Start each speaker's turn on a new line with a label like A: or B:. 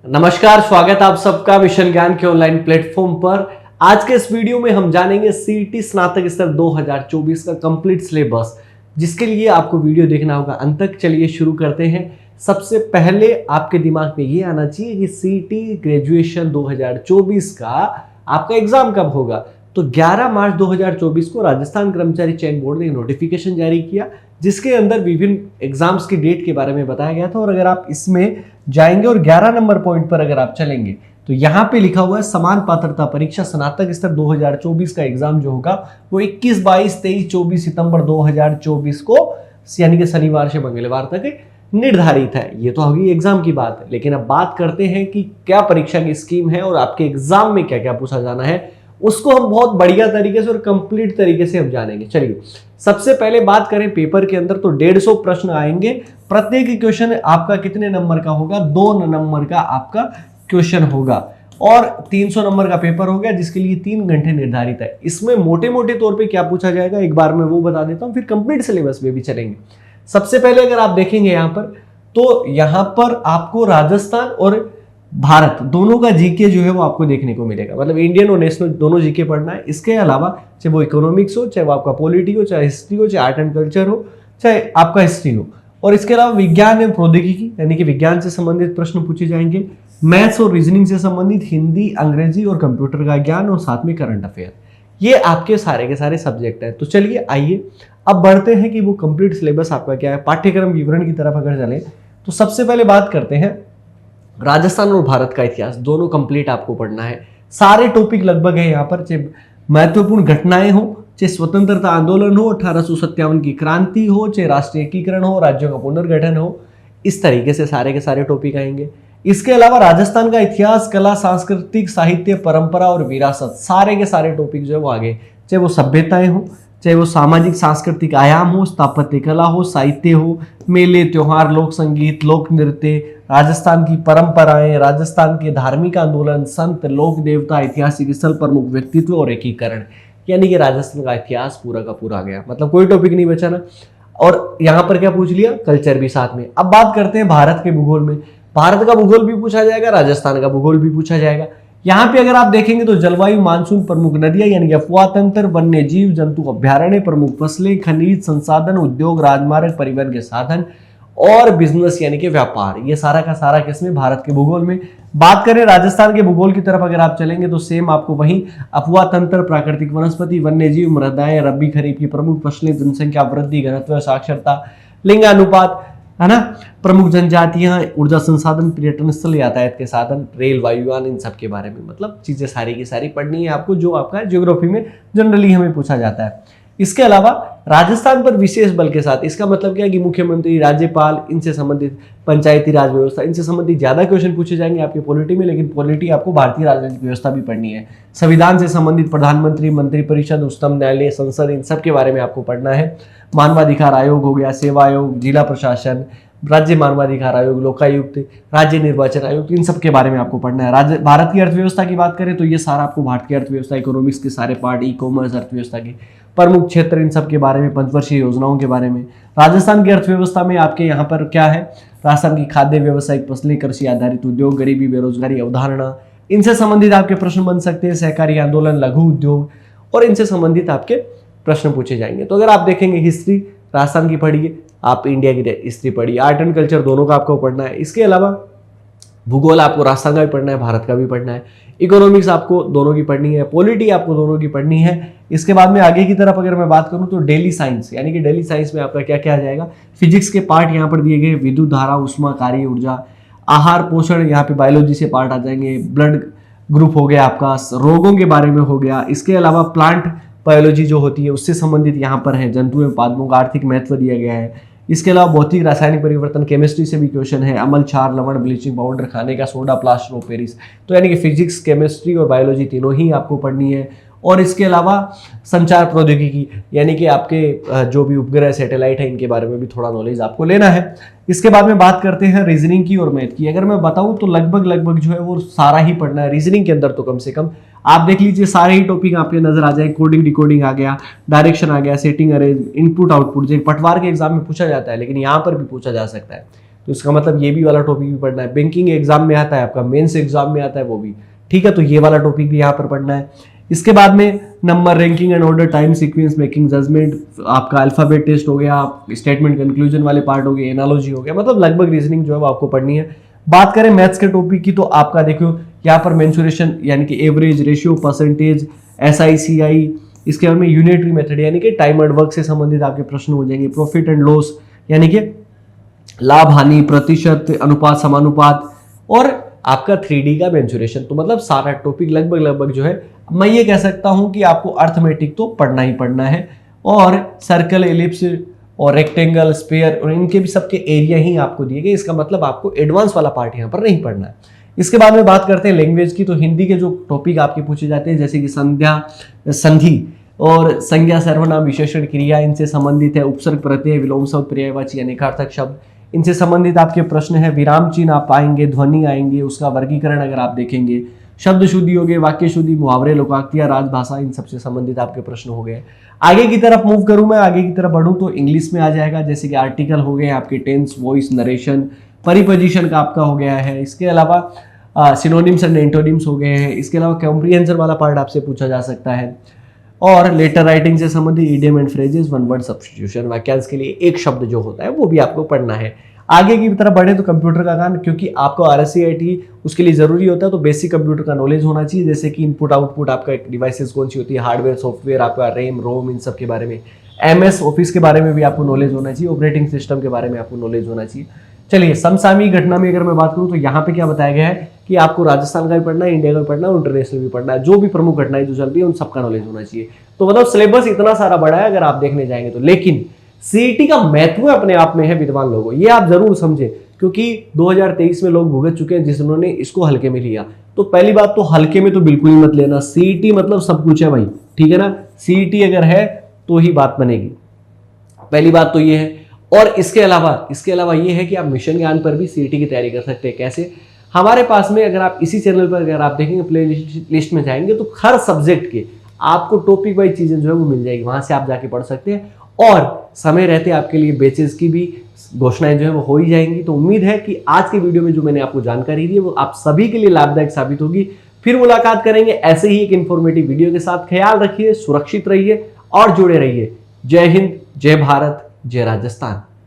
A: नमस्कार, स्वागत आप सबका मिशन ज्ञान के ऑनलाइन प्लेटफॉर्म पर। आज के इस वीडियो में हम जानेंगे सीईटी स्नातक स्तर 2024 का कंप्लीट सिलेबस, जिसके लिए आपको वीडियो देखना होगा अंत तक। चलिए शुरू करते हैं। सबसे पहले आपके दिमाग में ये आना चाहिए कि सीईटी ग्रेजुएशन 2024 का आपका एग्जाम कब होगा। तो 11 मार्च 2024 को राजस्थान कर्मचारी चयन बोर्ड ने नोटिफिकेशन जारी किया, जिसके अंदर विभिन्न एग्जाम्स की डेट के बारे में बताया गया था। और अगर आप इसमें जाएंगे और 11 नंबर पॉइंट पर अगर आप चलेंगे तो यहाँ पे लिखा हुआ है समान पात्रता परीक्षा स्नातक स्तर 2024 का एग्जाम जो होगा वो 21, 22, 23, 24 सितंबर 2024 को यानी कि शनिवार से मंगलवार तक निर्धारित है। ये तो होगी एग्जाम की बात। लेकिन अब बात करते हैं कि क्या परीक्षा की स्कीम है और आपके एग्जाम में क्या क्या पूछा जाना है, उसको हम बहुत बढ़िया तरीके से और कंप्लीट तरीके से हम जानेंगे। चलिए सबसे पहले बात करें पेपर के अंदर तो 150 प्रश्न आएंगे। प्रत्येक क्वेश्चन आपका कितने नंबर का होगा? 2 नंबर का आपका क्वेश्चन होगा और 300 नंबर का पेपर होगा, जिसके लिए 3 घंटे निर्धारित है। इसमें मोटे मोटे तौर पे क्या पूछा जाएगा एक बार मैं वो बता देता हूं, फिर कंप्लीट सिलेबस में भी चलेंगे। सबसे पहले अगर आप देखेंगे यहाँ पर तो यहाँ पर आपको राजस्थान और भारत दोनों का जीके जो है वो आपको देखने को मिलेगा। मतलब इंडियन और नेशनल दोनों जीके पढ़ना है। इसके अलावा चाहे वो इकोनॉमिक्स हो, चाहे वो आपका पॉलिटी हो, चाहे हिस्ट्री हो, चाहे आर्ट एंड कल्चर हो, चाहे आपका हिस्ट्री हो। और इसके अलावा विज्ञान एवं प्रौद्योगिकी यानी कि विज्ञान से संबंधित प्रश्न पूछे जाएंगे। मैथ्स और रीजनिंग से संबंधित हिंदी, अंग्रेजी और कंप्यूटर का ज्ञान और साथ में करंट अफेयर। ये आपके सारे के सारे सब्जेक्ट हैं। तो चलिए आइए अब बढ़ते हैं कि वो कंप्लीट सिलेबस आपका क्या है। पाठ्यक्रम विवरण की तरफ अगर चले तो सबसे पहले बात करते हैं राजस्थान और भारत का इतिहास, दोनों कंप्लीट आपको पढ़ना है। सारे टॉपिक लगभग है यहाँ पर, चाहे महत्वपूर्ण घटनाएं हो, चाहे स्वतंत्रता आंदोलन हो, 1857 की क्रांति हो, चाहे राष्ट्रीय एकीकरण हो, राज्यों का पुनर्गठन हो, इस तरीके से सारे के सारे टॉपिक आएंगे। इसके अलावा राजस्थान का इतिहास, कला, सांस्कृतिक, साहित्य, परंपरा और विरासत, सारे के सारे टॉपिक जो है वो आगे, चाहे वो सभ्यताएं हो, चाहे वो सामाजिक सांस्कृतिक आयाम हो, स्थापत्य कला हो, साहित्य हो, मेले, त्योहार, लोक संगीत, लोक नृत्य, राजस्थान की परंपराएं, राजस्थान के धार्मिक आंदोलन, संत, लोक देवता, ऐतिहासिक स्थल, प्रमुख व्यक्तित्व और एकीकरण, यानी कि राजस्थान का इतिहास पूरा का पूरा आ गया। मतलब कोई टॉपिक नहीं बचा ना। और यहाँ पर क्या पूछ लिया? कल्चर भी साथ में। अब बात करते हैं भारत के भूगोल में। भारत का भूगोल भी पूछा जाएगा, राजस्थान का भूगोल भी पूछा जाएगा। यहाँ पे अगर आप देखेंगे तो जलवायु, मानसून, प्रमुख नदियां यानी कि अफवाह तंत्र, वन्य जीव जंतु अभ्यारण्य, प्रमुख फसलें, खनिज संसाधन, उद्योग, राजमार्ग, परिवहन के साधन और बिजनेस यानी कि व्यापार, ये सारा का सारा किसमें? भारत के भूगोल में। बात करें राजस्थान के भूगोल की तरफ अगर आप चलेंगे तो सेम आपको वहीं अफवाह तंत्र, प्राकृतिक वनस्पति, वन्य जीव, मृदाएं, रबी खरीफ की प्रमुख फसलें, जनसंख्या वृद्धि, घनत्व, साक्षरता, लिंगानुपात, है ना, प्रमुख जनजातियां, ऊर्जा संसाधन, पर्यटन स्थल, यातायात के साधन, रेल, वायुयान, इन सब के बारे में मतलब चीजें सारी की सारी पढ़नी है आपको, जो आपका ज्योग्राफी में जनरली हमें पूछा जाता है। इसके अलावा राजस्थान पर विशेष बल के साथ, इसका मतलब क्या है कि मुख्यमंत्री, राज्यपाल, इनसे संबंधित पंचायती राज व्यवस्था, इनसे संबंधित ज्यादा क्वेश्चन पूछे जाएंगे आपके पॉलिटी में। लेकिन पॉलिटी आपको भारतीय राजनीतिक व्यवस्था भी पढ़नी है। संविधान से संबंधित प्रधानमंत्री, मंत्रिपरिषद, उच्चतम न्यायालय, संसद, इन सब के बारे में आपको पढ़ना है। मानवाधिकार आयोग हो गया, सेवा आयोग, जिला प्रशासन, राज्य मानवाधिकार आयोग, लोकायुक्त, राज्य निर्वाचन आयोग, इन सब के बारे में आपको पढ़ना है। भारत की अर्थव्यवस्था की बात करें तो ये सारा आपको भारत की अर्थव्यवस्था, इकोनॉमिक्स के सारे पार्ट, ई कॉमर्स, अर्थव्यवस्था के प्रमुख क्षेत्र, इन सब के बारे में, पंचवर्षीय योजनाओं के बारे में। राजस्थान की अर्थव्यवस्था में आपके यहाँ पर क्या है? राजस्थान की खाद्य, व्यावसायिक फसलें, कृषि आधारित उद्योग, गरीबी, बेरोजगारी, अवधारणा, इनसे संबंधित आपके प्रश्न बन सकते हैं। सहकारी आंदोलन, लघु उद्योग और इनसे संबंधित आपके प्रश्न पूछे जाएंगे। तो अगर आप देखेंगे हिस्ट्री राजस्थान की पढ़िए, आप इंडिया की हिस्ट्री पढ़िए, आर्ट एंड कल्चर दोनों का आपको पढ़ना है। इसके अलावा भूगोल आपको राजस्थान का भी पढ़ना है, भारत का भी पढ़ना है। इकोनॉमिक्स आपको दोनों की पढ़नी है, पॉलिटी आपको दोनों की पढ़नी है। इसके बाद में आगे की तरफ अगर मैं बात करूं तो डेली साइंस, यानी कि डेली साइंस में आपका क्या क्या आ जाएगा? फिजिक्स के पार्ट यहाँ पर दिए गए, विद्युत धारा, उष्मा, कार्य ऊर्जा, आहार पोषण, यहाँ पे बायोलॉजी से पार्ट आ जाएंगे। ब्लड ग्रुप हो गया आपका, रोगों के बारे में हो गया। इसके अलावा प्लांट बायोलॉजी जो होती है उससे संबंधित यहाँ पर है। जंतु एवं पादपों का आर्थिक महत्व दिया गया है। इसके अलावा भौतिक रासायनिक परिवर्तन, केमिस्ट्री से भी क्वेश्चन है। अम्ल, क्षार, लवण, ब्लीचिंग पाउडर, खाने का सोडा, प्लास्टर ऑफ पेरिस। तो यानी कि फिजिक्स, केमिस्ट्री और बायोलॉजी तीनों ही आपको पढ़नी है। और इसके अलावा संचार प्रौद्योगिकी यानी कि आपके जो भी उपग्रह, सैटेलाइट है, इनके बारे में भी थोड़ा नॉलेज आपको लेना है। इसके बाद में बात करते हैं रीजनिंग की और मैथ की। अगर मैं बताऊं तो लगभग जो है वो सारा ही पढ़ना है। रीजनिंग के अंदर तो कम से कम आप देख लीजिए सारे ही टॉपिक आपके नजर आ जाए। कोडिंग, डिकोडिंग आ गया, डायरेक्शन आ गया, सेटिंग, अरेंज, इनपुट आउटपुट, जो पटवार के एग्जाम में पूछा जाता है लेकिन यहाँ पर भी पूछा जा सकता है। तो इसका मतलब ये भी वाला टॉपिक भी पढ़ना है। बैंकिंग एग्जाम में आता है, आपका मेंस एग्जाम में आता है वो भी, ठीक है, तो ये वाला टॉपिक भी यहाँ पर पढ़ना है। इसके बाद में number, ranking and order, time sequence, making judgement, आपका अल्फाबेट टेस्ट हो गया, स्टेटमेंट कंक्लूजन वाले पार्ट हो गए, एनालॉजी हो गया, मतलब लगभग रीजनिंग जो है वो आपको पढ़नी है। बात करें मैथ्स के टॉपिक की तो आपका देखो यहाँ पर मेंसुरेशन यानी कि एवरेज, रेशियो, परसेंटेज, SICI, इसके बाद में यूनिटरी मेथड यानी कि टाइमर्ड वर्क से संबंधित आपके प्रश्न हो जाएंगे। प्रॉफिट एंड लॉस यानी कि लाभ हानि, प्रतिशत, अनुपात, समानुपात, और आपका 3D का मेंसुरेशन। तो मतलब सारा टॉपिक लगभग जो है, मैं ये कह सकता हूं कि आपको अर्थमेटिक तो पढ़ना ही पढ़ना है, और सर्कल, एलिप्स और रेक्टेंगल, स्फीयर और इनके भी सबके एरिया ही आपको दिए गए। इसका मतलब आपको एडवांस वाला पार्ट यहाँ पर नहीं पढ़ना है। इसके बाद में बात करते हैं लैंग्वेज की, तो हिंदी के जो टॉपिक आपके पूछे जाते हैं जैसे कि संध्या, संधि और संज्ञा, सर्वनाम, विशेषण, क्रिया, इनसे संबंधित है। उपसर्ग, प्रत्यय, विलोम शब्द, पर्यायवाची, अनेकार्थक शब्द, इनसे संबंधित आपके प्रश्न है। विराम चिन्ह आप पाएंगे, ध्वनि आएंगे, उसका वर्गीकरण अगर आप देखेंगे, शब्द शुद्धि हो गए, वाक्य शुद्धि, मुहावरे, लोकाक्तियां, राजभाषा, इन सबसे संबंधित आपके प्रश्न हो गए। आगे की तरफ मूव करूं मैं, आगे की तरफ बढ़ूं तो इंग्लिश में आ जाएगा, जैसे कि आर्टिकल हो गए आपके, टेंस, वॉइस, नरेशन, परिपोजिशन का आपका हो गया है। इसके अलावा सिनोनिम्स एंड एंटोनिम्स हो गए हैं। इसके अलावा कॉम्प्रिहेंशन वाला पार्ट आपसे पूछा जा सकता है, और लेटर राइटिंग से संबंधित idiom and phrases, one word substitution, वाक्यांश के लिए एक शब्द जो होता है वो भी आपको पढ़ना है। आगे की तरफ बढ़े तो कंप्यूटर का काम, क्योंकि आपको RSCIT उसके लिए जरूरी होता है, तो बेसिक कंप्यूटर का नॉलेज होना चाहिए, जैसे कि इनपुट आउटपुट, आपका डिवाइसेस कौन सी होती है, हार्डवेयर, सॉफ्टवेयर, आपका रैम, रोम, इन सब के बारे में, MS ऑफिस के बारे में भी आपको नॉलेज होना चाहिए, ऑपरेटिंग सिस्टम के बारे में आपको नॉलेज होना चाहिए। चलिए, समसामयिक घटना में अगर मैं बात करूं तो यहाँ पे क्या बताया गया है कि आपको राजस्थान का भी पढ़ना है, इंडिया का भी पढ़ना है, इंटरनेशनल भी पढ़ना है, जो भी प्रमुख घटनाएं जो चल रही है उन सबका नॉलेज होना चाहिए। तो मतलब सिलेबस इतना सारा बड़ा है अगर आप देखने जाएंगे तो, लेकिन CET का महत्व अपने आप में है विद्वान लोगों, ये आप जरूर समझे, क्योंकि 2023 में लोग भुगत चुके हैं जिन्होंने इसको हल्के में लिया। तो पहली बात तो हल्के में तो बिल्कुल ही मत लेना, CET मतलब सब कुछ है भाई, ठीक है ना, CET अगर है तो ही बात बनेगी, पहली बात तो ये है। और इसके अलावा ये है कि आप मिशन ज्ञान पर भी CET की तैयारी कर सकते हैं। कैसे? हमारे पास में अगर आप इसी चैनल पर अगर आप देखेंगे, प्ले लिस्ट में जाएंगे तो हर सब्जेक्ट के आपको टॉपिक वाइज चीजें जो है वो मिल जाएगी, वहां से आप जाके पढ़ सकते हैं, और समय रहते आपके लिए बैचेस की भी घोषणाएं जो है वो हो ही जाएंगी। तो उम्मीद है कि आज के वीडियो में जो मैंने आपको जानकारी दी है वो आप सभी के लिए लाभदायक साबित होगी। फिर मुलाकात करेंगे ऐसे ही एक इंफॉर्मेटिव वीडियो के साथ। ख्याल रखिए, सुरक्षित रहिए और जुड़े रहिए। जय हिंद, जय भारत, जय राजस्थान।